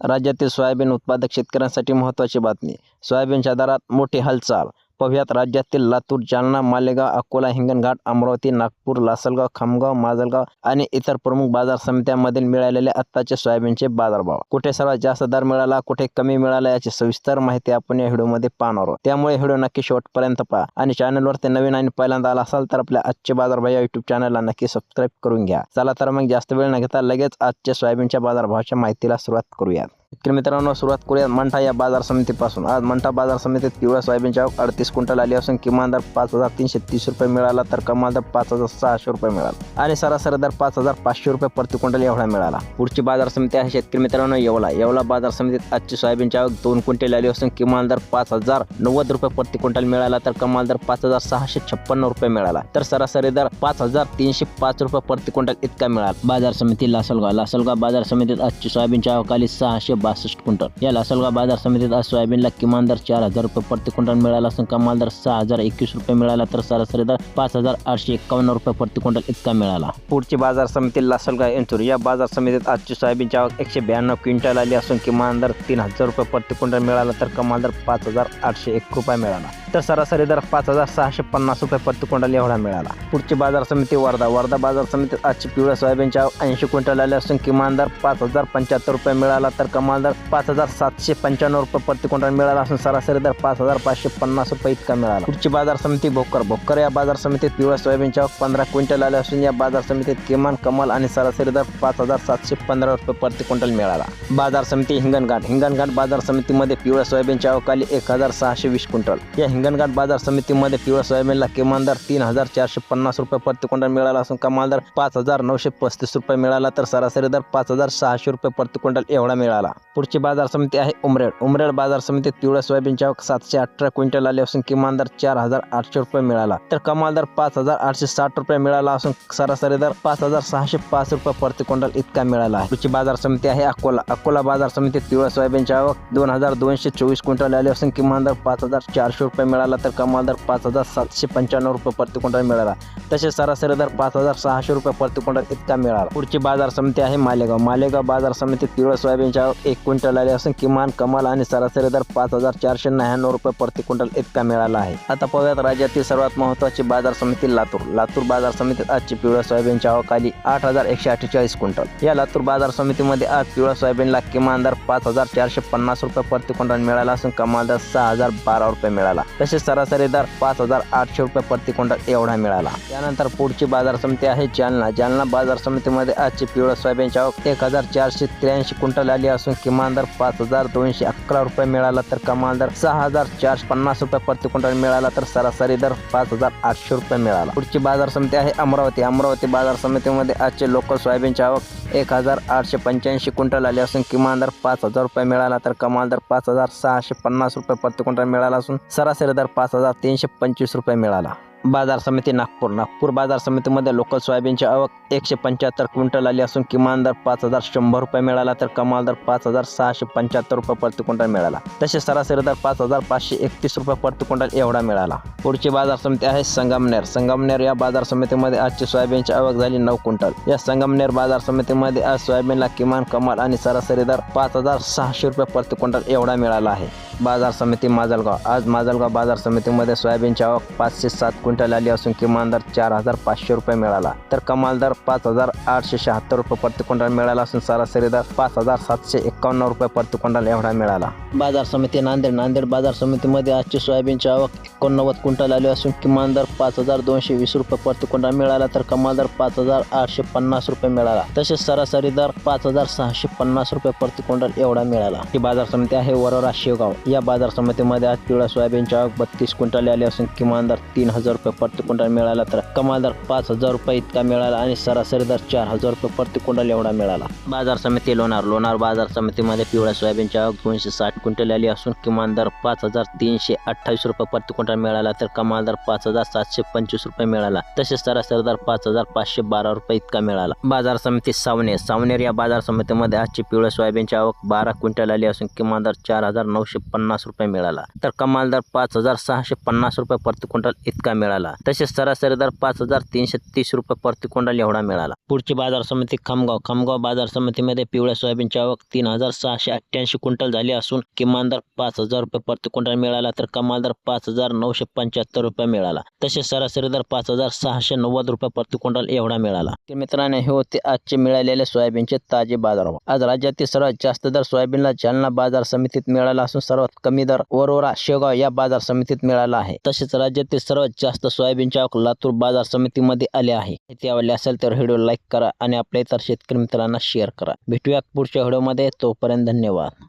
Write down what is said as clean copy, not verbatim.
राज्यातील सोयाबीन उत्पादक शेतकऱ्यांसाठी महत्त्वाची बातमी. सोयाबीनच्या दरात मोठी हालचाल. पाहुयात राज्यातील लातूर, जालना, मालेगाव, अकोला, हिंगणघाट, अमरावती, नागपूर, लासलगाव, खामगाव, माजलगाव आणि इतर प्रमुख बाजार समित्यांमधील मिळालेले आत्ताचे सोयाबीनचे बाजारभाव. कुठे सर्वात जास्त दर मिळाला, कुठे कमी मिळाला याची सविस्तर माहिती आपण या व्हिडिओमध्ये पाहणार आहोत. त्यामुळे व्हिडिओ नक्की शेवटपर्यंत पहा आणि चॅनलवरती नवीन आणि पहिल्यांदा आला असाल तर आपल्या आजचे बाजारभाव या युट्यूब चॅनलला नक्की सबस्क्राईब करून घ्या. चला तर मग जास्त वेळ न घेता लगेच आजच्या सोयाबीनच्या बाजारभावाच्या माहितीला सुरुवात करूया. शेतकरी मित्रांनो, सुरुवात करूया मंठा या बाजार समितीपासून. आज मंठा बाजार समितीत पिवळ्या सोयाबीनची आवक 38 क्विंटल आली असून किमान दर 5,330 रुपये मिळाला तर कमाल दर 5,600 रुपये मिळाला आणि सरासरी दर 5,500 रुपये प्रति क्विंटल एवढा मिळाला. पुढची बाजार समिती आहे शेतकरी मित्रांनो येवला. येवला बाजार समितीत आजची सोयाबीनची आवक 2 क्विंटल आली असून किमान दर 5,090 रुपये प्रति क्विंटल मिळाला तर कमाल दर 5,656 रुपये मिळाला तर सरासरी दर 5,305 रुपये प्रति क्विंटल इतका मिळाला. बाजार समिती लासलगाव. लासलगाव बाजार समितीत आजची सोयाबीनची आवक आली 662 क्विंटल. या लासलगाव बाजार समितीत आज सोयाबीनला किमान दर 4,000 रुपये प्रति क्विंटल मिळाला असून कमाल दर 6,021 रुपये मिळाला तर सरासरी दर 5,851 रुपये प्रति क्विंटल इतका मिळाला. पुढची बाजार समिती लासलगाव इंचूर. या बाजार समितीत आजची सोयाबीनची आवक 192 क्विंटल आली असून किमान दर 3,000 रुपये प्रति क्विंटल मिळाला तर कमाल दर 5,801 रुपये मिळाला तर सरासरी दर 5,650 रुपये प्रति क्विंटल एवढा मिळाला. पुढची बाजार समिती वर्धा. वर्धा बाजार समितीत आजची पिवळ्या सोयाबीनची आवक 80 क्विंटल आली असून किमान दर 5,075 रुपये मिळाला तर कमाल दर 5,795 रुपये प्रति क्विंटल मिळाला असून सरासरी दर 5,550 रुपये इतका मिळाला. पुढची बाजार समिती भोकर. भोकर या बाजार समितीत पिवळ्या सोयाबीनची आवक 15 क्विंटल आली असून या बाजार समितीत किमान कमाल आणि सरासरी दर 5,715 रुपये प्रति क्विंटल मिळाला. बाजार समिती हिंगणघाट. हिंगणघाट बाजार समितीमध्ये पिवळ्या सोयाबीनची आवक आली 1,620 क्विंटल. या हिंगणघाट बाजार समितीमध्ये पिवळ्या सोयाबीनला किमान दर 3,450 रुपये प्रति क्विंटल मिळाला असून कमाल दर 5,935 रुपये मिळाला तर सरासरी दर 5,600 रुपये प्रति क्विंटल एवढा मिळाला. पुढची बाजार समिती आहे उमरेड. उमरेड बाजार समितीत पिवळ्या सोयाबीनची आवक 718 क्विंटल आली असून किमान दर 4,800 रुपये मिळाला तर कमाल दर 5,860 रुपये मिळाला असून सरासरी दर 5,605 रुपये प्रति क्विंटल इतका मिळाला आहे. पुढची बाजार समिती आहे अकोला. अकोला बाजार समितीत पिवळ्या सोयाबीनची आवक 2,224 क्विंटल आली असून किमान दर 5,400 रुपये मिळाला तर कमाल दर 5,795 रुपये प्रति क्विंटल मिळाला तसेच सरासरी दर 5,600 रुपये प्रति क्विंटल इतका मिळाला. पुढची बाजार समिती आहे मालेगाव. मालेगाव बाजार समितीत पिवळ्या सोयाबीनची आवक 1 क्विंटल आली असून किमान कमाल आणि सरासरी दर 5,499 रुपये प्रति क्विंटल इतका मिळाला आहे. आता पाहूयात राज्यातील सर्वात महत्त्वाची बाजार समिती लातूर. लातूर बाजार समितीत आजची पिवळ्या सोयाबीनची आवक आली 8,148 क्विंटल. या लातूर बाजार समितीमध्ये आज पिवळ्या सोयाबीनला किमान दर 5,450 रुपये प्रति क्विंटल मिळाला असून कमाल दर 6,012 रुपये मिळाला तसेच सरासरी दर 5,800 रुपये प्रति क्विंटल एवढा मिळाला. त्यानंतर पुढची बाजार समिती आहे जालना. जालना बाजार समितीमध्ये आजची पिवळ्या सोयाबीनची आवक 1,483 क्विंटल आली असून किमान दर 5,211 रुपये मिळाला तर कमाल दर 6,450 रुपये प्रति क्विंटल मिळाला तर सरासरी दर 5,800 रुपये मिळाला. पुढची बाजार समिती आहे अमरावती. अमरावती बाजार समितीमध्ये आजचे लोकल सोयाबीनची आवक 1,885 क्विंटल आली असून किमान दर 5,000 रुपये मिळाला तर कमाल दर 5,650 रुपये प्रति क्विंटल मिळाला असून सरासरी दर 5,325 रुपये मिळाला. बाजार समिती नागपूर. नागपूर बाजार समितीमध्ये लोकल सोयाबीनची आवक 175 क्विंटल आली असून किमान दर 5,100 रुपये मिळाला तर कमाल दर 5,675 रुपये प्रति क्विंटल मिळाला तसेच सरासरी दर 5,531 रुपये प्रति क्विंटल एवढा मिळाला. पुढची बाजार समिती आहे संगमनेर. संगमनेर या बाजार समितीमध्ये आजची सोयाबीनची आवक झाली 9 क्विंटल. या संगमनेर बाजार समितीमध्ये आज सोयाबीनला किमान कमाल आणि सरासरी दर 5,600 रुपये प्रति क्विंटल एवढा मिळाला आहे. बाजार समिती माजलगाव. आज माजलगाव बाजार समितीमध्ये सोयाबीनची आवक 507 क्विंटल आली असून किमान दर 4,500 रुपये मिळाला तर कमाल दर 5,876 रुपये प्रति क्विंटल मिळाला असून सरासरी दर 5,751 रुपये प्रति क्विंटल एवढा मिळाला. बाजार समिती नांदेड. नांदेड बाजार समितीमध्ये आजची सोयाबीनची आवक 89 क्विंटल आली असून किमान दर 5,220 रुपये प्रति क्विंटल मिळाला तर कमाल दर 5,850 रुपये मिळाला तसेच सरासरी दर 5,650 रुपये प्रति क्विंटल एवढा मिळाला. ही बाजार समिती आहे वरोरा शेवगाव. या बाजार समितीमध्ये आज पिवळ्या सोयाबीनची आवक 32 क्विंटल आली असून किमान दर 3,000 रुपये प्रति क्विंटल मिळाला तर कमाल दर 5,000 रुपये इतका मिळाला आणि सरासरी दर 4,000 रुपये प्रति क्विंटल एवढा मिळाला. बाजार समिती लोणार. लोणार बाजार समितीमध्ये पिवळ्या सोयाबीनची आवक 260 क्विंटल आली असून किमान दर 5,328 रुपये प्रति क्विंटल मिळाला तर कमाल दर 5,725 रुपये मिळाला तसेच सरासरी दर 5,512 रुपये इतका मिळाला. बाजार समिती सावनेर. सावनेर या बाजार समितीमध्ये आजची पिवळ्या सोयाबीनची आवक 12 क्विंटल आली असून किमान दर 4,950 रुपये मिळाला, तर कमाल दर 5,650 रुपये प्रति क्विंटल इतका मिळाला. तसेच सरासरी दर 5,330 रुपये प्रति क्विंटल एवढा मिळाला. पुढची बाजार समिती खामगाव बाजार समितीमध्ये पिवळ्या सोयाबीनची आवक 3,688 क्विंटल झाली असून किमान दर 5,000 रुपये प्रति क्विंटल मिळाला, तर कमाल दर 5,975 रुपये मिळाला. तसेच सरासरी दर 5,690 रुपये प्रति क्विंटल एवढा मिळाला. मित्रांनो, हे होते आजचे मिळालेले सोयाबीनचे ताजे बाजारभाव. आज राज्यातील सर्वात जास्त दर सोयाबीनला जालना बाजार समितीत मिळाला असून सर्वात कमी दर वरोरा शेगाव या बाजार समितीत मिळाला आहे. तसेच राज्यातील सर्वात जास्त सोयाबीनची आवक लातूर बाजार समितीमध्ये आले आहे. माहिती आवडली असेल तर व्हिडिओ लाईक करा आणि आपल्या इतर शेतकरी मित्रांना शेअर करा. भेटूयात पुढच्या व्हिडिओमध्ये. तोपर्यंत धन्यवाद.